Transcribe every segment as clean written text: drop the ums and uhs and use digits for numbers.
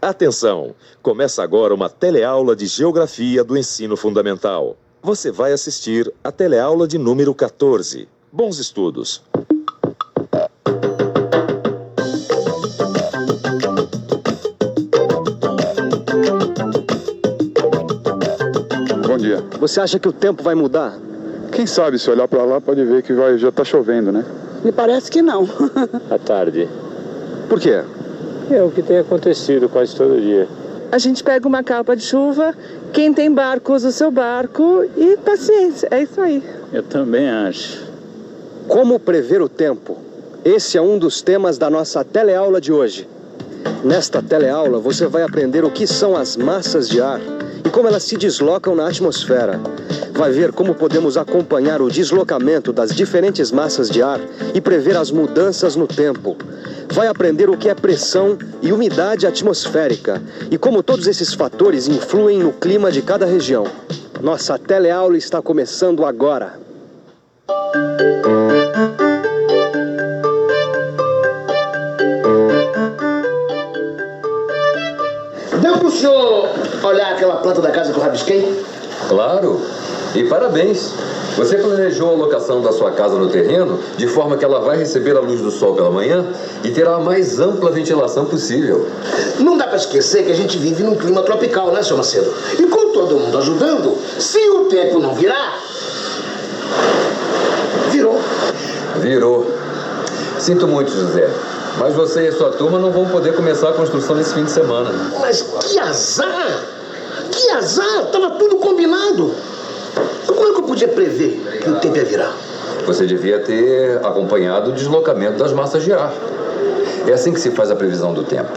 Atenção! Começa agora uma teleaula de Geografia do Ensino Fundamental. Você vai assistir a teleaula de número 14. Bons estudos! Bom dia. Você acha que o tempo vai mudar? Quem sabe, se olhar para lá, pode ver que já tá chovendo, né? Me parece que não. À tarde. Por quê? É o que tem acontecido quase todo dia. A gente pega uma capa de chuva, quem tem barco usa o seu barco e paciência, é isso aí. Eu também acho. Como prever o tempo? Esse é um dos temas da nossa teleaula de hoje. Nesta teleaula, você vai aprender o que são as massas de ar e como elas se deslocam na atmosfera. Vai ver como podemos acompanhar o deslocamento das diferentes massas de ar e prever as mudanças no tempo. Vai aprender o que é pressão e umidade atmosférica e como todos esses fatores influem no clima de cada região. Nossa teleaula está começando agora. Deu pro senhor olhar aquela planta da casa que eu rabisquei? Claro, e parabéns. Você planejou a locação da sua casa no terreno de forma que ela vai receber a luz do sol pela manhã e terá a mais ampla ventilação possível. Não dá para esquecer que a gente vive num clima tropical, né, senhor Macedo? E com todo mundo ajudando, se o tempo não virar... Virou. Sinto muito, José, mas você e a sua turma não vão poder começar a construção nesse fim de semana. Mas que azar! Que azar! Tava tudo combinado. Como é que eu podia prever que o tempo ia virar? Você devia ter acompanhado o deslocamento das massas de ar. É assim que se faz a previsão do tempo.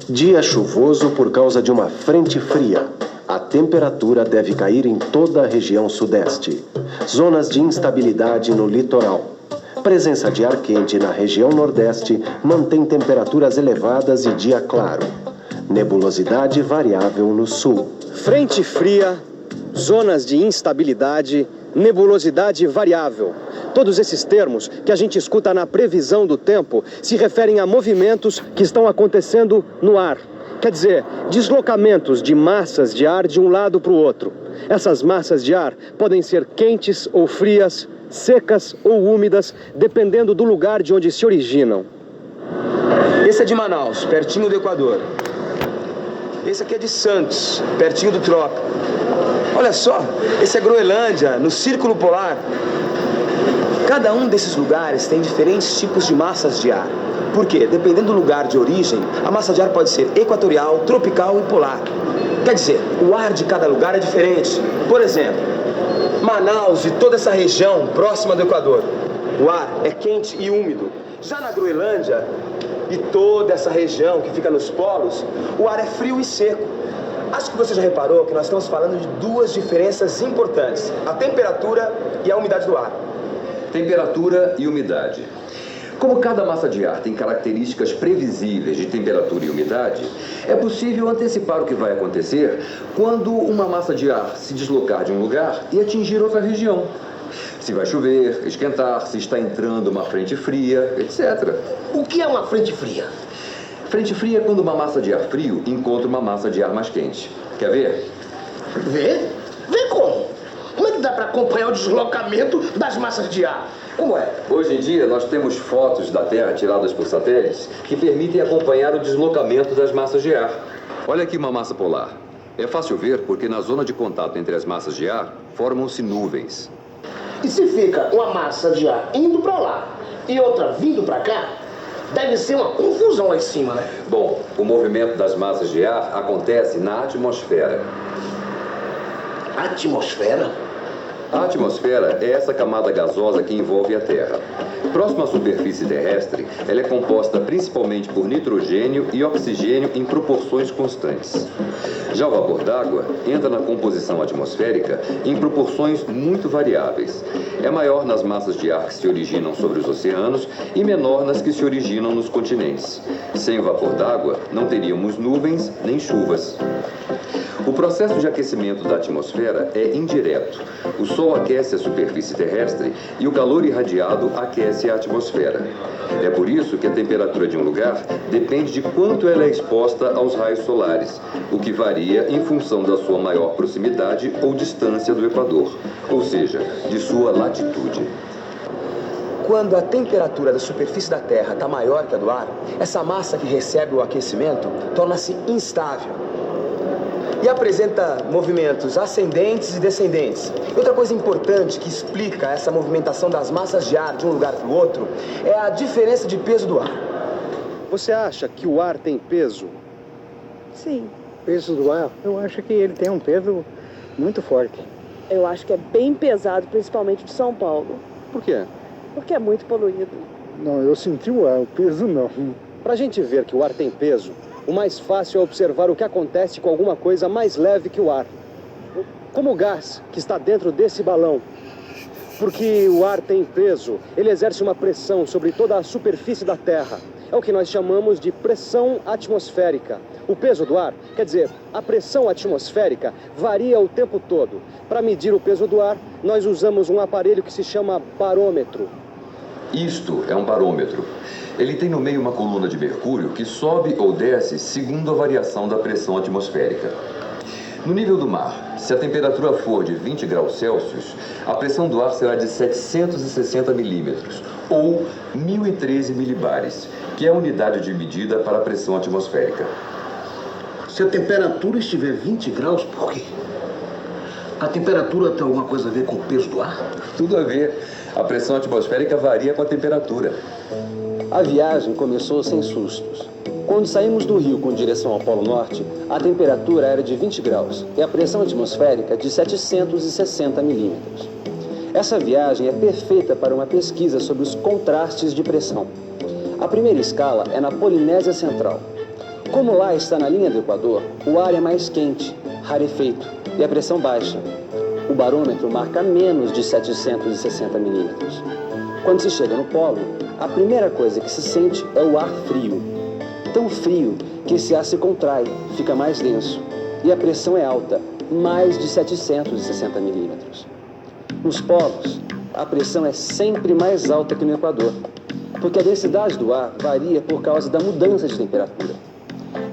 Dia chuvoso por causa de uma frente fria. A temperatura deve cair em toda a região sudeste. Zonas de instabilidade no litoral. Presença de ar quente na região nordeste mantém temperaturas elevadas e dia claro. Nebulosidade variável no sul. Frente fria, zonas de instabilidade, nebulosidade variável. Todos esses termos que a gente escuta na previsão do tempo se referem a movimentos que estão acontecendo no ar. Quer dizer, deslocamentos de massas de ar de um lado para o outro. Essas massas de ar podem ser quentes ou frias, secas ou úmidas, dependendo do lugar de onde se originam. Esse é de Manaus, pertinho do Equador. Esse aqui é de Santos, pertinho do trópico. Olha só, esse é Groenlândia, no Círculo Polar. Cada um desses lugares tem diferentes tipos de massas de ar. Por quê? Dependendo do lugar de origem, a massa de ar pode ser equatorial, tropical e polar. Quer dizer, o ar de cada lugar é diferente. Por exemplo, Manaus e toda essa região próxima do Equador, o ar é quente e úmido. Já na Groenlândia e toda essa região que fica nos polos, o ar é frio e seco. Acho que você já reparou que nós estamos falando de duas diferenças importantes: a temperatura e a umidade do ar. Temperatura e umidade. Como cada massa de ar tem características previsíveis de temperatura e umidade, é possível antecipar o que vai acontecer quando uma massa de ar se deslocar de um lugar e atingir outra região. Se vai chover, esquentar, se está entrando uma frente fria, etc. O que é uma frente fria? Frente fria é quando uma massa de ar frio encontra uma massa de ar mais quente. Quer ver? Ver? Ver como? Como é que dá para acompanhar o deslocamento das massas de ar? Como é? Hoje em dia, nós temos fotos da Terra tiradas por satélites que permitem acompanhar o deslocamento das massas de ar. Olha aqui uma massa polar. É fácil ver porque na zona de contato entre as massas de ar formam-se nuvens. E se fica uma massa de ar indo para lá e outra vindo para cá, deve ser uma confusão lá em cima, né? Bom, o movimento das massas de ar acontece na atmosfera. Atmosfera? A atmosfera é essa camada gasosa que envolve a Terra. Próxima à superfície terrestre, ela é composta principalmente por nitrogênio e oxigênio em proporções constantes. Já o vapor d'água entra na composição atmosférica em proporções muito variáveis. É maior nas massas de ar que se originam sobre os oceanos e menor nas que se originam nos continentes. Sem o vapor d'água, não teríamos nuvens nem chuvas. O processo de aquecimento da atmosfera é indireto. O Sol aquece a superfície terrestre e o calor irradiado aquece a atmosfera. É por isso que a temperatura de um lugar depende de quanto ela é exposta aos raios solares, o que varia em função da sua maior proximidade ou distância do Equador, ou seja, de sua latitude. Quando a temperatura da superfície da Terra está maior que a do ar, essa massa que recebe o aquecimento torna-se instável e apresenta movimentos ascendentes e descendentes. Outra coisa importante que explica essa movimentação das massas de ar de um lugar para o outro é a diferença de peso do ar. Você acha que o ar tem peso? Sim. Peso do ar? Eu acho que ele tem um peso muito forte. Eu acho que é bem pesado, principalmente de São Paulo. Por quê? Porque é muito poluído. Não, eu senti o ar, o peso não. Para a gente ver que o ar tem peso, o mais fácil é observar o que acontece com alguma coisa mais leve que o ar. Como o gás que está dentro desse balão. Porque o ar tem peso, ele exerce uma pressão sobre toda a superfície da Terra. É o que nós chamamos de pressão atmosférica. O peso do ar, quer dizer, a pressão atmosférica varia o tempo todo. Para medir o peso do ar, nós usamos um aparelho que se chama barômetro. Isto é um barômetro. Ele tem no meio uma coluna de mercúrio que sobe ou desce segundo a variação da pressão atmosférica. No nível do mar, se a temperatura for de 20 graus Celsius, a pressão do ar será de 760 milímetros, ou 1013 milibares, que é a unidade de medida para a pressão atmosférica. Se a temperatura estiver 20 graus, por quê? A temperatura tem alguma coisa a ver com o peso do ar? Tudo a ver. A pressão atmosférica varia com a temperatura. A viagem começou sem sustos. Quando saímos do Rio com direção ao Polo Norte, a temperatura era de 20 graus e a pressão atmosférica de 760 milímetros. Essa viagem é perfeita para uma pesquisa sobre os contrastes de pressão. A primeira escala é na Polinésia Central. Como lá está na linha do Equador, o ar é mais quente, rarefeito e a pressão baixa. O barômetro marca menos de 760 milímetros. Quando se chega no polo, a primeira coisa que se sente é o ar frio. Tão frio que esse ar se contrai, fica mais denso. E a pressão é alta, mais de 760 milímetros. Nos polos, a pressão é sempre mais alta que no Equador, porque a densidade do ar varia por causa da mudança de temperatura.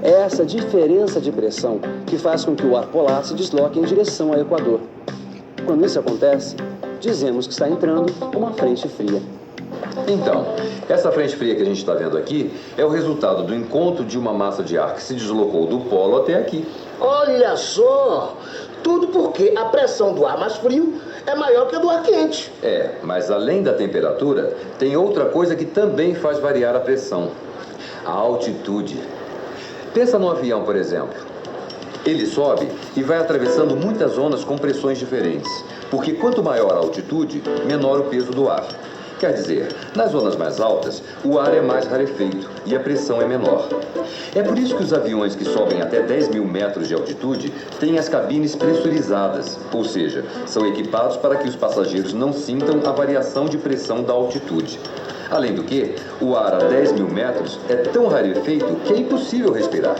É essa diferença de pressão que faz com que o ar polar se desloque em direção ao Equador. Quando isso acontece, dizemos que está entrando uma frente fria. Então, essa frente fria que a gente está vendo aqui é o resultado do encontro de uma massa de ar que se deslocou do polo até aqui. Olha só! Tudo porque a pressão do ar mais frio é maior que a do ar quente. É, mas além da temperatura, tem outra coisa que também faz variar a pressão: a altitude. Pensa num avião, por exemplo. Ele sobe e vai atravessando muitas zonas com pressões diferentes, porque quanto maior a altitude, menor o peso do ar. Quer dizer, nas zonas mais altas, o ar é mais rarefeito e a pressão é menor. É por isso que os aviões que sobem até 10 mil metros de altitude têm as cabines pressurizadas, ou seja, são equipados para que os passageiros não sintam a variação de pressão da altitude. Além do que, o ar a 10 mil metros é tão rarefeito que é impossível respirar.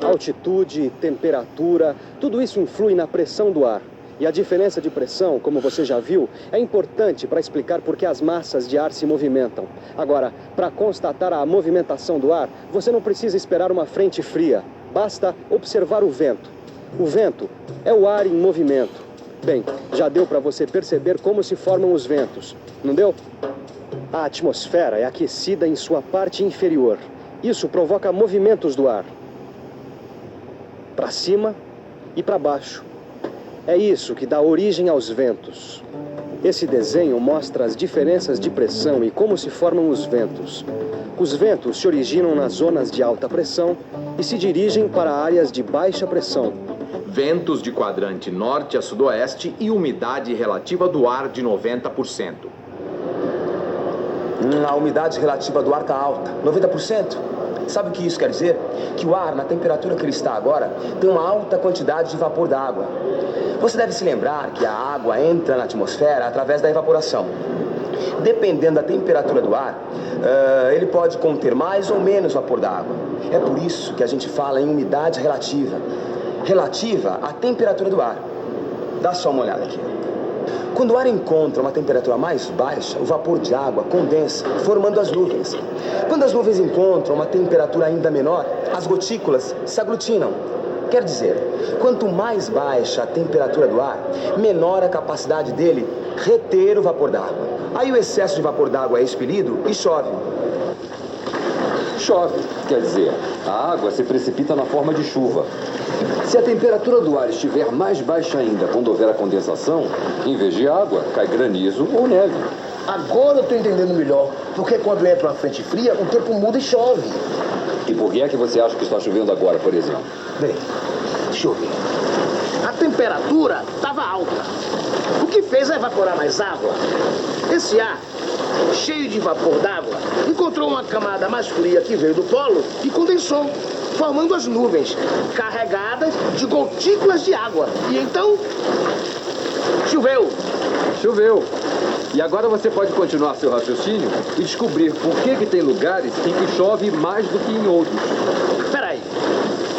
Altitude, temperatura, tudo isso influi na pressão do ar. E a diferença de pressão, como você já viu, é importante para explicar por que as massas de ar se movimentam. Agora, para constatar a movimentação do ar, você não precisa esperar uma frente fria. Basta observar o vento. O vento é o ar em movimento. Bem, já deu para você perceber como se formam os ventos, não deu? A atmosfera é aquecida em sua parte inferior. Isso provoca movimentos do ar. Para cima e para baixo. É isso que dá origem aos ventos. Esse desenho mostra as diferenças de pressão e como se formam os ventos. Os ventos se originam nas zonas de alta pressão e se dirigem para áreas de baixa pressão. ventos de quadrante norte a sudoeste e umidade relativa do ar de 90%. A umidade relativa do ar está alta, 90%. Sabe o que isso quer dizer? Que o ar, na temperatura que ele está agora, tem uma alta quantidade de vapor d'água. Você deve se lembrar que a água entra na atmosfera através da evaporação. Dependendo da temperatura do ar, ele pode conter mais ou menos vapor d'água. É por isso que a gente fala em umidade relativa. Relativa à temperatura do ar. Dá só uma olhada aqui. Quando o ar encontra uma temperatura mais baixa, o vapor de água condensa, formando as nuvens. Quando as nuvens encontram uma temperatura ainda menor, as gotículas se aglutinam. Quer dizer, quanto mais baixa a temperatura do ar, menor a capacidade dele reter o vapor d'água. Aí o excesso de vapor d'água é expelido e chove. Chove, quer dizer, a água se precipita na forma de chuva. Se a temperatura do ar estiver mais baixa ainda quando houver a condensação, em vez de água, cai granizo ou neve. Agora eu estou entendendo melhor. Porque quando entra uma frente fria, o tempo muda e chove. E por que é que você acha que está chovendo agora, por exemplo? Bem, deixa eu ver. A temperatura estava alta. O que fez evaporar mais água? Esse ar, cheio de vapor d'água, encontrou uma camada mais fria que veio do polo e condensou, formando as nuvens, carregadas de gotículas de água. E então, choveu. Choveu. E agora você pode continuar seu raciocínio e descobrir por que tem lugares em que chove mais do que em outros. Peraí,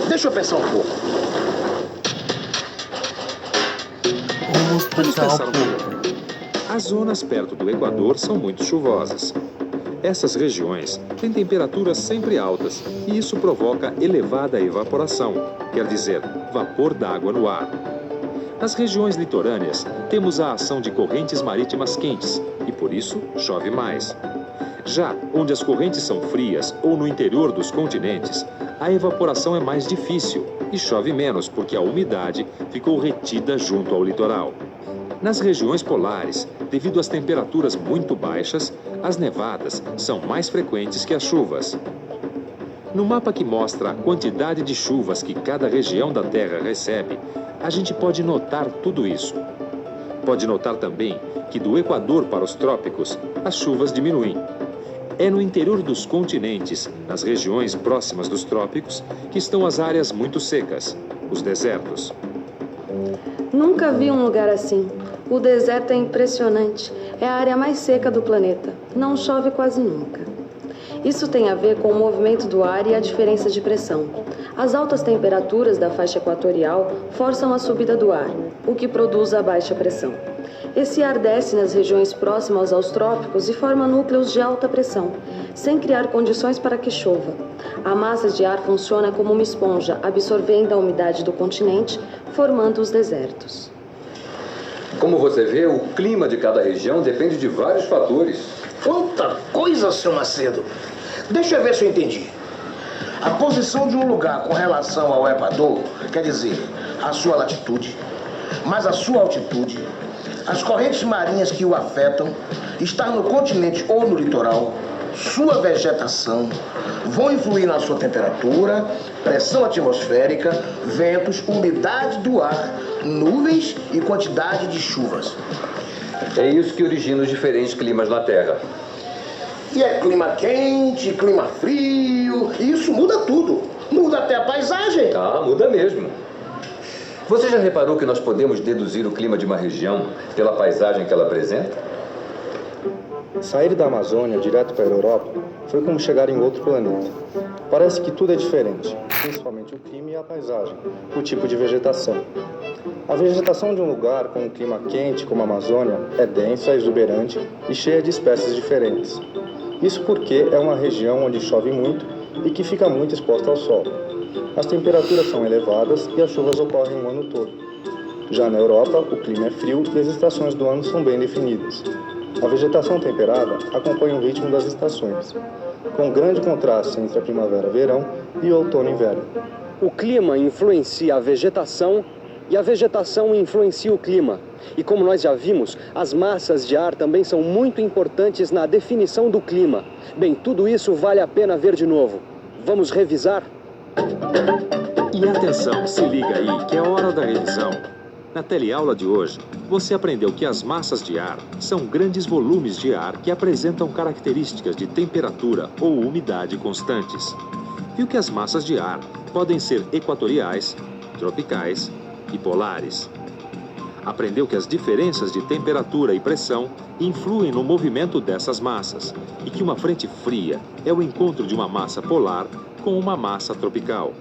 deixa eu pensar um pouco. Vamos pensar um pouco. As zonas perto do Equador são muito chuvosas. Essas regiões têm temperaturas sempre altas e isso provoca elevada evaporação, quer dizer, vapor d'água no ar. Nas regiões litorâneas, temos a ação de correntes marítimas quentes e, por isso, chove mais. Já onde as correntes são frias ou no interior dos continentes, a evaporação é mais difícil e chove menos porque a umidade ficou retida junto ao litoral. Nas regiões polares, devido às temperaturas muito baixas, as nevadas são mais frequentes que as chuvas. No mapa que mostra a quantidade de chuvas que cada região da Terra recebe, a gente pode notar tudo isso. Pode notar também que do Equador para os trópicos, as chuvas diminuem. É no interior dos continentes, nas regiões próximas dos trópicos, que estão as áreas muito secas, os desertos. Nunca vi um lugar assim. O deserto é impressionante. É a área mais seca do planeta. Não chove quase nunca. Isso tem a ver com o movimento do ar e a diferença de pressão. As altas temperaturas da faixa equatorial forçam a subida do ar, o que produz a baixa pressão. Esse ar desce nas regiões próximas aos trópicos e forma núcleos de alta pressão, sem criar condições para que chova. A massa de ar funciona como uma esponja, absorvendo a umidade do continente, formando os desertos. Como você vê, o clima de cada região depende de vários fatores. Quanta coisa, seu Macedo! Deixa eu ver se eu entendi. A posição de um lugar com relação ao Equador, quer dizer, a sua latitude, mais a sua altitude, as correntes marinhas que o afetam, estar no continente ou no litoral, sua vegetação, vão influir na sua temperatura, pressão atmosférica, ventos, umidade do ar, nuvens e quantidade de chuvas. É isso que origina os diferentes climas na Terra. E é clima quente, clima frio, e isso muda tudo. Muda até a paisagem. Ah, muda mesmo. Você já reparou que nós podemos deduzir o clima de uma região pela paisagem que ela apresenta? Sair da Amazônia direto para a Europa foi como chegar em outro planeta. Parece que tudo é diferente, principalmente o clima e a paisagem, o tipo de vegetação. A vegetação de um lugar com um clima quente como a Amazônia é densa, exuberante e cheia de espécies diferentes. Isso porque é uma região onde chove muito e que fica muito exposta ao sol. As temperaturas são elevadas e as chuvas ocorrem o ano todo. Já na Europa, o clima é frio e as estações do ano são bem definidas. A vegetação temperada acompanha o ritmo das estações, com grande contraste entre a primavera e verão e o outono e inverno. O clima influencia a vegetação e a vegetação influencia o clima. E como nós já vimos, as massas de ar também são muito importantes na definição do clima. Bem, tudo isso vale a pena ver de novo. Vamos revisar? E atenção, se liga aí, que é hora da revisão. Na teleaula de hoje, você aprendeu que as massas de ar são grandes volumes de ar que apresentam características de temperatura ou umidade constantes. Viu que as massas de ar podem ser equatoriais, tropicais e polares. Aprendeu que as diferenças de temperatura e pressão influem no movimento dessas massas e que uma frente fria é o encontro de uma massa polar com uma massa tropical.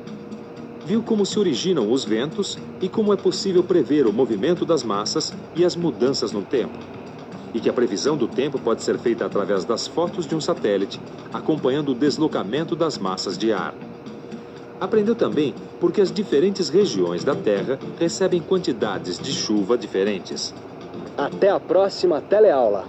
Viu como se originam os ventos e como é possível prever o movimento das massas e as mudanças no tempo. E que a previsão do tempo pode ser feita através das fotos de um satélite, acompanhando o deslocamento das massas de ar. Aprendeu também porque as diferentes regiões da Terra recebem quantidades de chuva diferentes. Até a próxima teleaula.